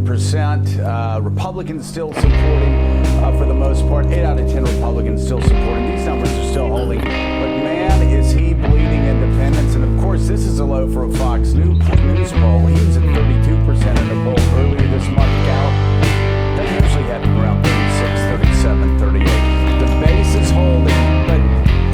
37%. Republicans still supporting for the most part. 8 out of 10 Republicans still supporting. These numbers are still holding. But man, is he bleeding independents. And of course, this is a low for a Fox News poll. He was at 32% in a poll earlier this month. Gallup, they usually have him around 36, 37, 38. The base is holding, but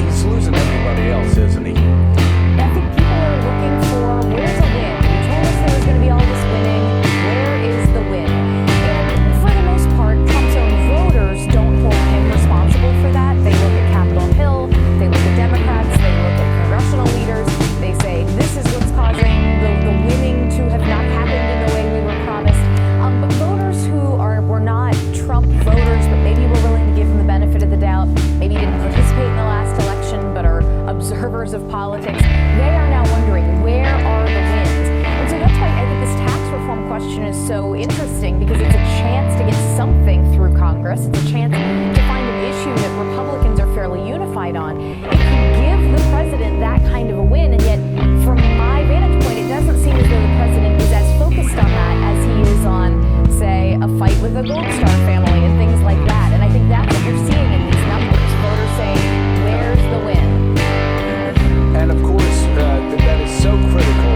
he's losing everybody else, isn't he? I think people are looking for where's a win. You told us there was going to be all this winning. Where is the win? And for the most part, Trump's own voters don't hold him responsible for that. They look at Capitol Hill, they look at Democrats, they look at congressional leaders. They say this is what's causing the winning to have not happened in the way we were promised. But voters who were not Trump voters, but maybe were willing to give him the benefit of the doubt, maybe didn't participate in the last election, but are observers of politics, they are now wondering, where are the wins? And so that's why I think this tax reform question is so interesting, because it's a chance to get something through Congress. It's a chance to find an issue that Republicans are fairly unified on. It could give the president that kind of a win, and yet from my vantage point, it doesn't seem as though the president is as focused on that as he is on, say, a fight with the Gold Star family and things like that. And I think that's what you're seeing in these numbers. Voters saying, where's the win? And of course, that is so critical,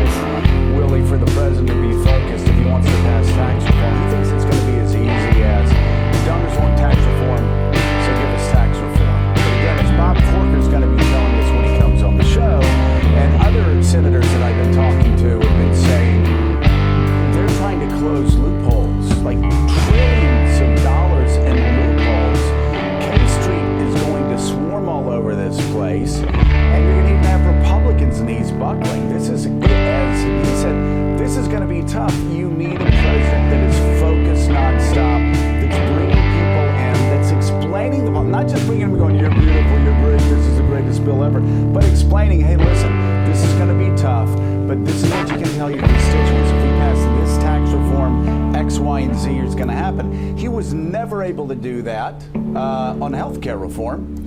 Willie, for the president to be focused if he wants to pass tax reform. He thinks it's going to be as easy as the donors want tax reform, so give us tax reform. But again, as Bob Corker's going to be telling us when he comes on the show, and other senators that I've been talking to have been saying, they're trying to close loopholes, like trillions of dollars in loopholes. K Street is going to swarm all over this place, and you're going to even have Republicans' knees buckling. This is, as he said, this is going to be tough. You need a president that is focused nonstop, that's bringing people in, that's explaining them, not just bringing them and going, you're beautiful, you're great, this is the greatest bill ever, but explaining, hey, listen, this is going to be tough, but this is what you can tell your constituents. If we pass this tax reform, X, Y, and Z is going to happen. He was never able to do that on health care reform.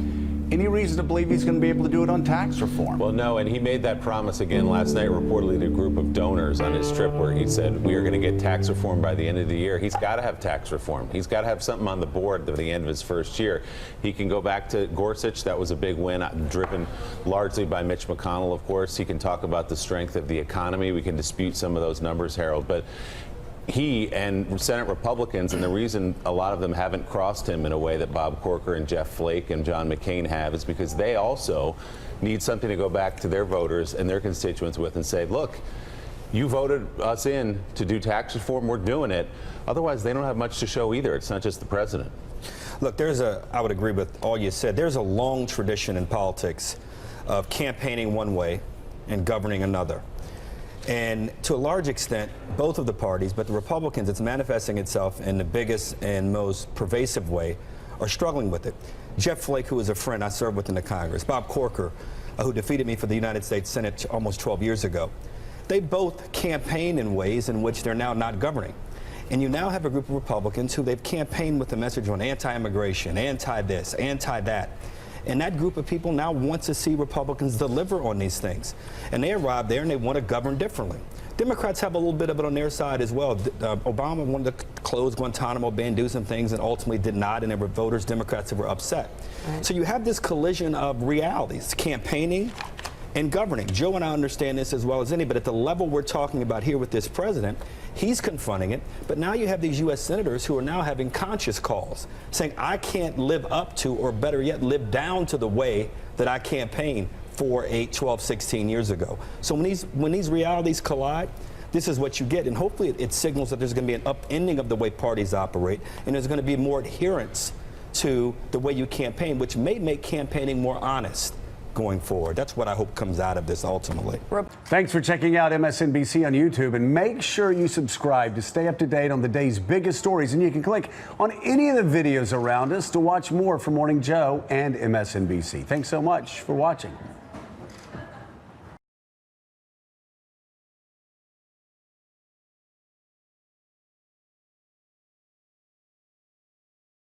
Any reason to believe he's going to be able to do it on tax reform? Well, no, and he made that promise again last night, reportedly to a group of donors on his trip, where he said, we are going to get tax reform by the end of the year. He's got to have tax reform. He's got to have something on the board at the end of his first year. He can go back to Gorsuch. That was a big win, driven largely by Mitch McConnell, of course. He can talk about the strength of the economy. We can dispute some of those numbers, Harold, but he and Senate Republicans, and the reason a lot of them haven't crossed him in a way that Bob Corker and Jeff Flake and John McCain have, is because they also need something to go back to their voters and their constituents with and say, look, you voted us in to do tax reform, we're doing it. Otherwise, they don't have much to show either. It's not just the president. Look, I would agree with all you said. There's a long tradition in politics of campaigning one way and governing another. And to a large extent, both of the parties, but the Republicans, it's manifesting itself in the biggest and most pervasive way, are struggling with it. Jeff Flake, who is a friend I served with in the Congress, Bob Corker, who defeated me for the United States Senate almost 12 years ago, they both campaign in ways in which they're now not governing. And you now have a group of Republicans who they've campaigned with a message on anti-immigration, anti-this, anti-that. And that group of people now wants to see Republicans deliver on these things. And they arrive there and they want to govern differently. Democrats have a little bit of it on their side as well. Obama wanted to close Guantanamo Bay and do some things and ultimately did not, and there were voters, Democrats, that were upset. Right. So you have this collision of realities, campaigning and governing. Joe and I understand this as well as any, but at the level we're talking about here with this president, he's confronting it. But now you have these U.S. senators who are now having conscious calls saying, I can't live up to, or better yet, live down to the way that I campaigned 4, 8, 12, 16 years ago. So when these realities collide, this is what you get. And hopefully it signals that there's going to be an upending of the way parties operate, and there's going to be more adherence to the way you campaign, which may make campaigning more honest going forward. That's what I hope comes out of this ultimately. Thanks for checking out MSNBC on YouTube, and make sure you subscribe to stay up to date on the day's biggest stories. And you can click on any of the videos around us to watch more from Morning Joe and MSNBC. Thanks so much for watching.